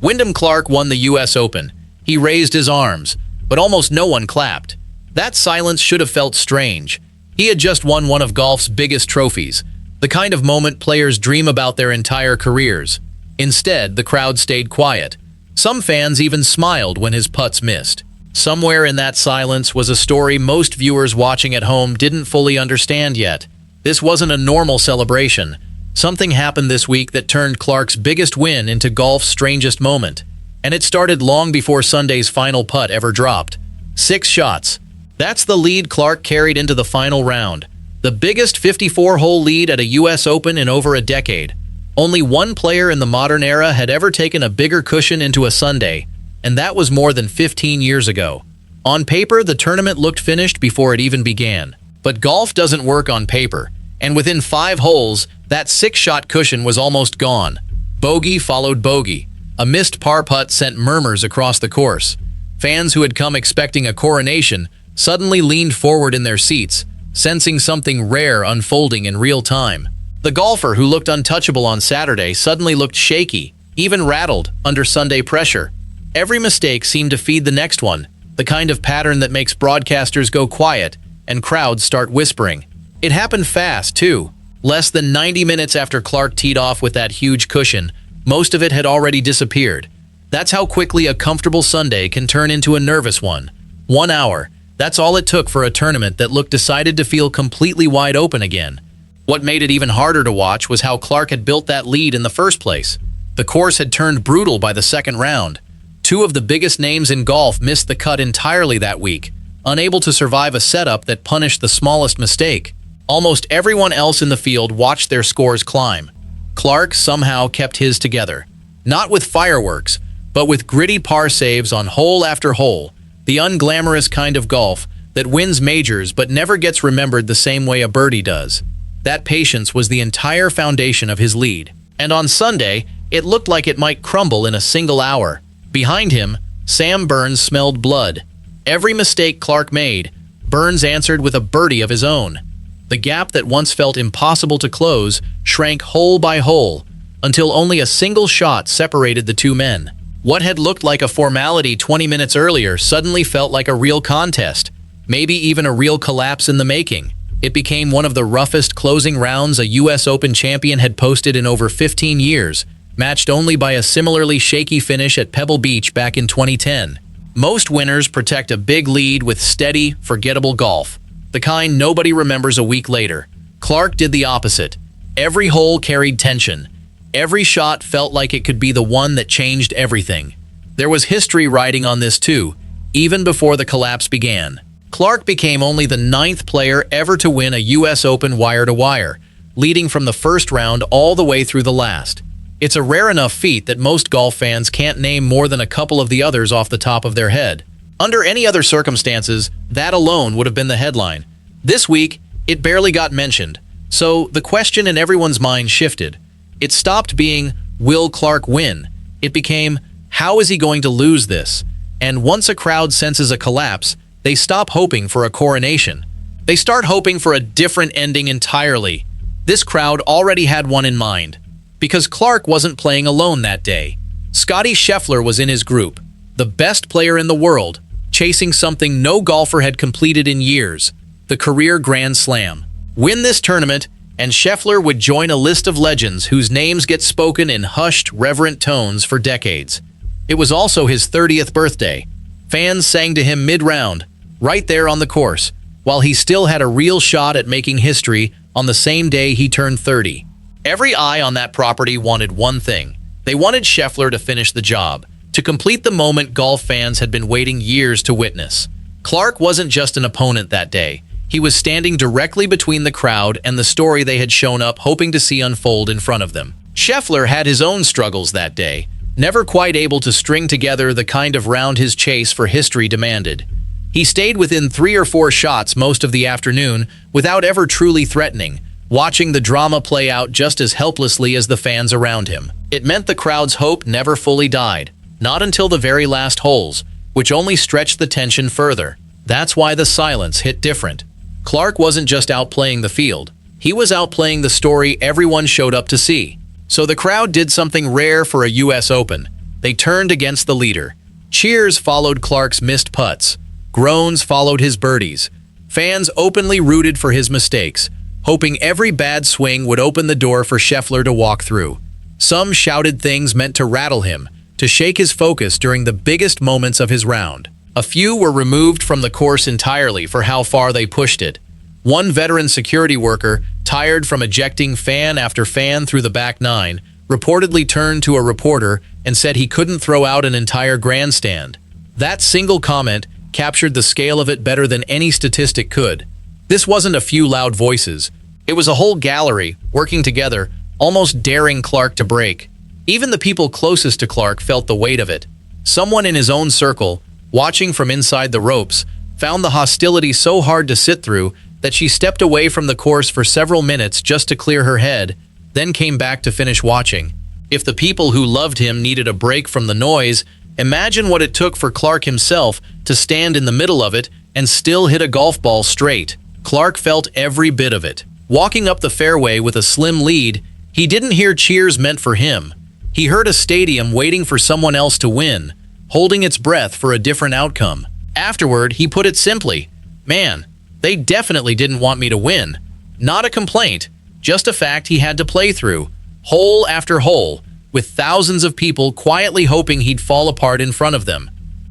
Wyndham Clark won the U.S. Open. He raised his arms, but almost no one clapped. That silence should have felt strange. He had just won one of golf's biggest trophies, the kind of moment players dream about their entire careers. Instead, the crowd stayed quiet. Some fans even smiled when his putts missed. Somewhere in that silence was a story most viewers watching at home didn't fully understand yet. This wasn't a normal celebration. Something happened this week that turned Clark's biggest win into golf's strangest moment. And it started long before Sunday's final putt ever dropped. 6 shots. That's the lead Clark carried into the final round. The biggest 54-hole lead at a U.S. Open in over a decade. Only one player in the modern era had ever taken a bigger cushion into a Sunday, and that was more than 15 years ago. On paper, the tournament looked finished before it even began. But golf doesn't work on paper, and within 5 holes, that 6-shot cushion was almost gone. Bogey followed bogey. A missed par putt sent murmurs across the course. Fans who had come expecting a coronation suddenly leaned forward in their seats, sensing something rare unfolding in real time. The golfer who looked untouchable on Saturday suddenly looked shaky, even rattled, under Sunday pressure. Every mistake seemed to feed the next one, the kind of pattern that makes broadcasters go quiet and crowds start whispering. It happened fast, too. Less than 90 minutes after Clark teed off with that huge cushion, most of it had already disappeared. That's how quickly a comfortable Sunday can turn into a nervous one. 1 hour. That's all it took for a tournament that looked decided to feel completely wide open again. What made it even harder to watch was how Clark had built that lead in the first place. The course had turned brutal by the second round. 2 of the biggest names in golf missed the cut entirely that week, unable to survive a setup that punished the smallest mistake. Almost everyone else in the field watched their scores climb. Clark somehow kept his together. Not with fireworks, but with gritty par saves on hole after hole, the unglamorous kind of golf that wins majors but never gets remembered the same way a birdie does. That patience was the entire foundation of his lead. And on Sunday, it looked like it might crumble in a single hour. Behind him, Sam Burns smelled blood. Every mistake Clark made, Burns answered with a birdie of his own. The gap that once felt impossible to close shrank hole by hole, until only a single shot separated the 2 men. What had looked like a formality 20 minutes earlier suddenly felt like a real contest, maybe even a real collapse in the making. It became one of the roughest closing rounds a U.S. Open champion had posted in over 15 years, matched only by a similarly shaky finish at Pebble Beach back in 2010. Most winners protect a big lead with steady, forgettable golf, the kind nobody remembers a week later. Clark did the opposite. Every hole carried tension. Every shot felt like it could be the one that changed everything. There was history riding on this too, even before the collapse began. Clark became only the 9th player ever to win a U.S. Open wire-to-wire, leading from the first round all the way through the last. It's a rare enough feat that most golf fans can't name more than a couple of the others off the top of their head. Under any other circumstances, that alone would have been the headline. This week, it barely got mentioned, so the question in everyone's mind shifted. It stopped being, will Clark win? It became, how is he going to lose this? And once a crowd senses a collapse, they stop hoping for a coronation. They start hoping for a different ending entirely. This crowd already had one in mind, because Clark wasn't playing alone that day. Scottie Scheffler was in his group, the best player in the world, chasing something no golfer had completed in years, the career Grand Slam. Win this tournament, and Scheffler would join a list of legends whose names get spoken in hushed, reverent tones for decades. It was also his 30th birthday. Fans sang to him mid-round, right there on the course, while he still had a real shot at making history on the same day he turned 30. Every eye on that property wanted one thing. They wanted Scheffler to finish the job, to complete the moment golf fans had been waiting years to witness. Clark wasn't just an opponent that day. He was standing directly between the crowd and the story they had shown up hoping to see unfold in front of them. Scheffler had his own struggles that day, never quite able to string together the kind of round his chase for history demanded. He stayed within 3 or 4 shots most of the afternoon without ever truly threatening, watching the drama play out just as helplessly as the fans around him. It meant the crowd's hope never fully died, not until the very last holes, which only stretched the tension further. That's why the silence hit different. Clark wasn't just outplaying the field. He was outplaying the story everyone showed up to see. So the crowd did something rare for a U.S. Open. they turned against the leader. Cheers followed Clark's missed putts. Groans followed his birdies. Fans openly rooted for his mistakes, hoping every bad swing would open the door for Scheffler to walk through. Some shouted things meant to rattle him, to shake his focus during the biggest moments of his round. A few were removed from the course entirely for how far they pushed it. One veteran security worker, tired from ejecting fan after fan through the back nine, reportedly turned to a reporter and said he couldn't throw out an entire grandstand. That single comment captured the scale of it better than any statistic could. This wasn't a few loud voices. It was a whole gallery, working together, almost daring Clark to break. Even the people closest to Clark felt the weight of it. Someone in his own circle, watching from inside the ropes, found the hostility so hard to sit through that she stepped away from the course for several minutes just to clear her head, then came back to finish watching. If the people who loved him needed a break from the noise, imagine what it took for Clark himself to stand in the middle of it and still hit a golf ball straight. Clark felt every bit of it. Walking up the fairway with a slim lead, he didn't hear cheers meant for him. He heard a stadium waiting for someone else to win, holding its breath for a different outcome. Afterward, he put it simply, "Man, they definitely didn't want me to win." Not a complaint, just a fact he had to play through, hole after hole, with thousands of people quietly hoping he'd fall apart in front of them.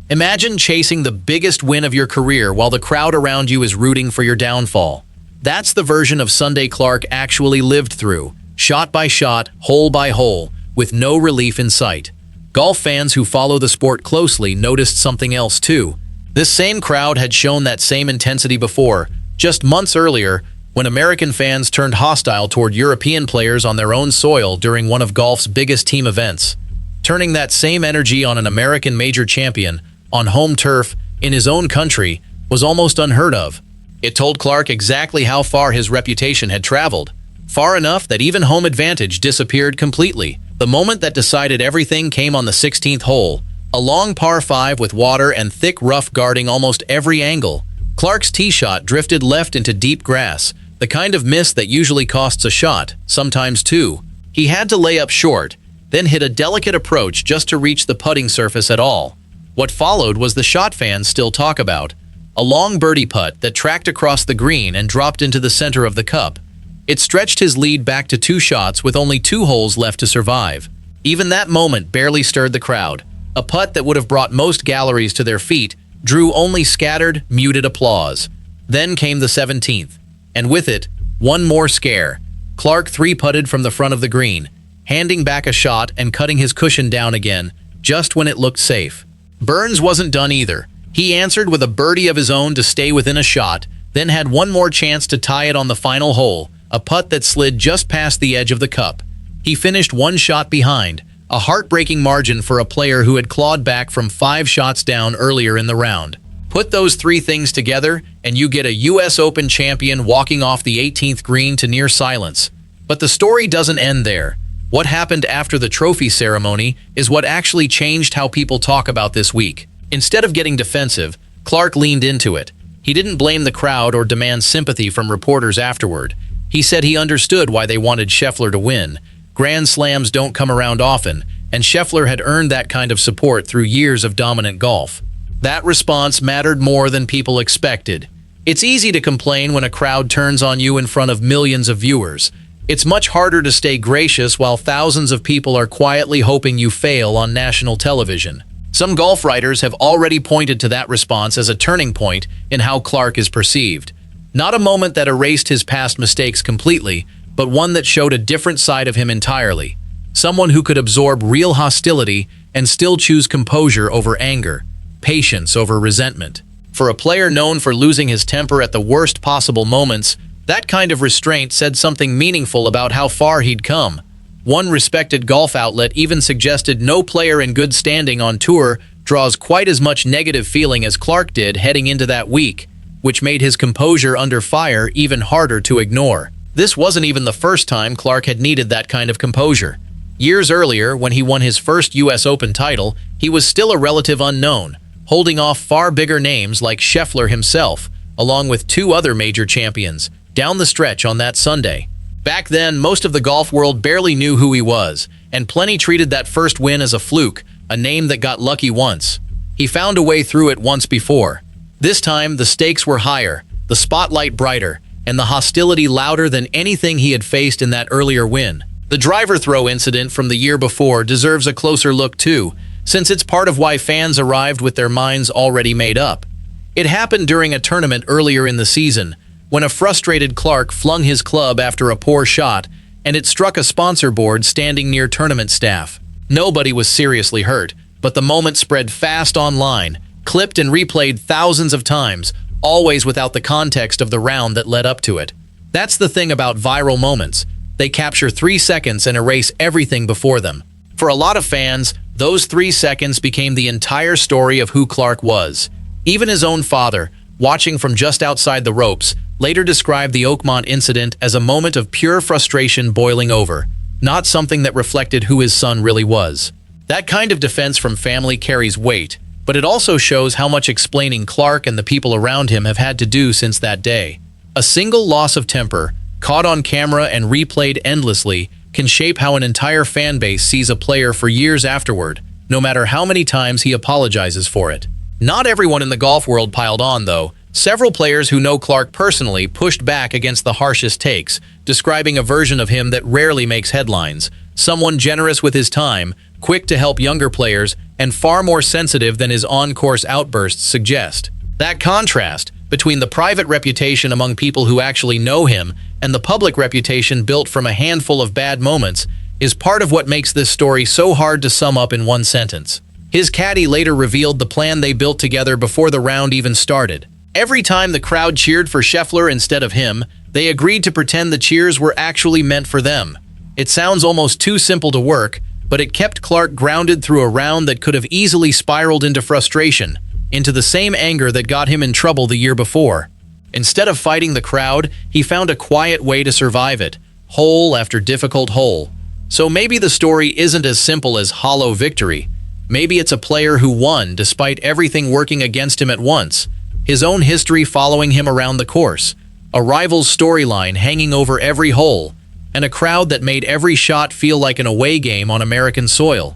Imagine chasing the biggest win of your career while the crowd around you is rooting for your downfall. That's the version of Sunday Clark actually lived through, shot by shot, hole by hole, with no relief in sight. Golf fans who follow the sport closely noticed something else too. This same crowd had shown that same intensity before, just months earlier, when American fans turned hostile toward European players on their own soil during one of golf's biggest team events. Turning that same energy on an American major champion, on home turf, in his own country, was almost unheard of. It told Clark exactly how far his reputation had traveled. Far enough that even home advantage disappeared completely. The moment that decided everything came on the 16th hole, a long par 5 with water and thick rough guarding almost every angle. Clark's tee shot drifted left into deep grass, the kind of miss that usually costs a shot, sometimes two. He had to lay up short, then hit a delicate approach just to reach the putting surface at all. What followed was the shot fans still talk about. A long birdie putt that tracked across the green and dropped into the center of the cup. It stretched his lead back to 2 shots with only 2 holes left to survive. Even that moment barely stirred the crowd. A putt that would have brought most galleries to their feet drew only scattered, muted applause. Then came the 17th. And with it, one more scare. Clark 3-putted from the front of the green, handing back a shot and cutting his cushion down again, just when it looked safe. Burns wasn't done either. He answered with a birdie of his own to stay within a shot, then had one more chance to tie it on the final hole, a putt that slid just past the edge of the cup. He finished 1 shot behind, a heartbreaking margin for a player who had clawed back from 5 shots down earlier in the round. Put those 3 things together, and you get a U.S. Open champion walking off the 18th green to near silence. But the story doesn't end there. What happened after the trophy ceremony is what actually changed how people talk about this week. Instead of getting defensive, Clark leaned into it. He didn't blame the crowd or demand sympathy from reporters afterward. He said he understood why they wanted Scheffler to win. Grand slams don't come around often, and Scheffler had earned that kind of support through years of dominant golf. That response mattered more than people expected. It's easy to complain when a crowd turns on you in front of millions of viewers. It's much harder to stay gracious while thousands of people are quietly hoping you fail on national television. Some golf writers have already pointed to that response as a turning point in how Clark is perceived. Not a moment that erased his past mistakes completely, but one that showed a different side of him entirely. Someone who could absorb real hostility and still choose composure over anger, patience over resentment. For a player known for losing his temper at the worst possible moments, that kind of restraint said something meaningful about how far he'd come. One respected golf outlet even suggested no player in good standing on tour draws quite as much negative feeling as Clark did heading into that week, which made his composure under fire even harder to ignore. This wasn't even the first time Clark had needed that kind of composure. Years earlier, when he won his first U.S. Open title, he was still a relative unknown, holding off far bigger names like Scheffler himself, along with 2 other major champions, down the stretch on that Sunday. Back then, most of the golf world barely knew who he was, and plenty treated that first win as a fluke, a name that got lucky once. He found a way through it once before. This time, the stakes were higher, the spotlight brighter, and the hostility louder than anything he had faced in that earlier win. The driver throw incident from the year before deserves a closer look too, since it's part of why fans arrived with their minds already made up. It happened during a tournament earlier in the season, when a frustrated Clark flung his club after a poor shot, and it struck a sponsor board standing near tournament staff. Nobody was seriously hurt, but the moment spread fast online, clipped and replayed thousands of times, always without the context of the round that led up to it. That's the thing about viral moments. They capture 3 seconds and erase everything before them. For a lot of fans, those 3 seconds became the entire story of who Clark was. Even his own father, watching from just outside the ropes, later described the Oakmont incident as a moment of pure frustration boiling over, not something that reflected who his son really was. That kind of defense from family carries weight, but it also shows how much explaining Clark and the people around him have had to do since that day. A single loss of temper, caught on camera and replayed endlessly, can shape how an entire fan base sees a player for years afterward, no matter how many times he apologizes for it. Not everyone in the golf world piled on, though. Several players who know Clark personally pushed back against the harshest takes, describing a version of him that rarely makes headlines. Someone generous with his time, quick to help younger players, and far more sensitive than his on-course outbursts suggest. That contrast between the private reputation among people who actually know him and the public reputation built from a handful of bad moments is part of what makes this story so hard to sum up in one sentence. His caddy later revealed the plan they built together before the round even started. Every time the crowd cheered for Scheffler instead of him, they agreed to pretend the cheers were actually meant for them. It sounds almost too simple to work, but it kept Clark grounded through a round that could have easily spiraled into frustration, into the same anger that got him in trouble the year before. Instead of fighting the crowd, he found a quiet way to survive it, hole after difficult hole. So maybe the story isn't as simple as hollow victory. Maybe it's a player who won despite everything working against him at once, his own history following him around the course, a rival's storyline hanging over every hole, and a crowd that made every shot feel like an away game on American soil.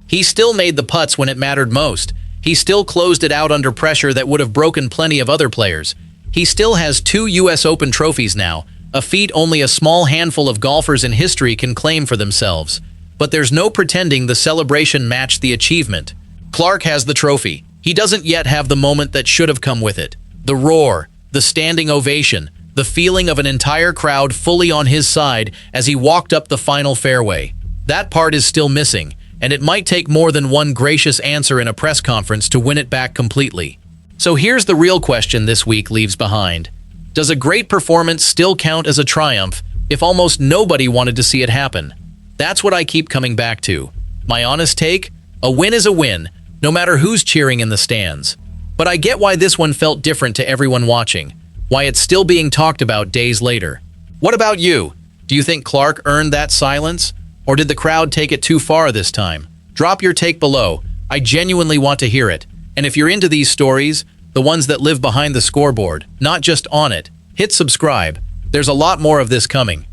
He still made the putts when it mattered most. He still closed it out under pressure that would have broken plenty of other players. He still has 2 US Open trophies now, a feat only a small handful of golfers in history can claim for themselves. But there's no pretending the celebration matched the achievement. Clark has the trophy. He doesn't yet have the moment that should have come with it. The roar, the standing ovation, the feeling of an entire crowd fully on his side as he walked up the final fairway. That part is still missing, and it might take more than one gracious answer in a press conference to win it back completely. So here's the real question this week leaves behind. Does a great performance still count as a triumph if almost nobody wanted to see it happen? That's what I keep coming back to. My honest take? A win is a win, no matter who's cheering in the stands. But I get why this one felt different to everyone watching, why it's still being talked about days later. What about you? Do you think Clark earned that silence? Or did the crowd take it too far this time? Drop your take below. I genuinely want to hear it. And if you're into these stories, the ones that live behind the scoreboard, not just on it, hit subscribe. There's a lot more of this coming.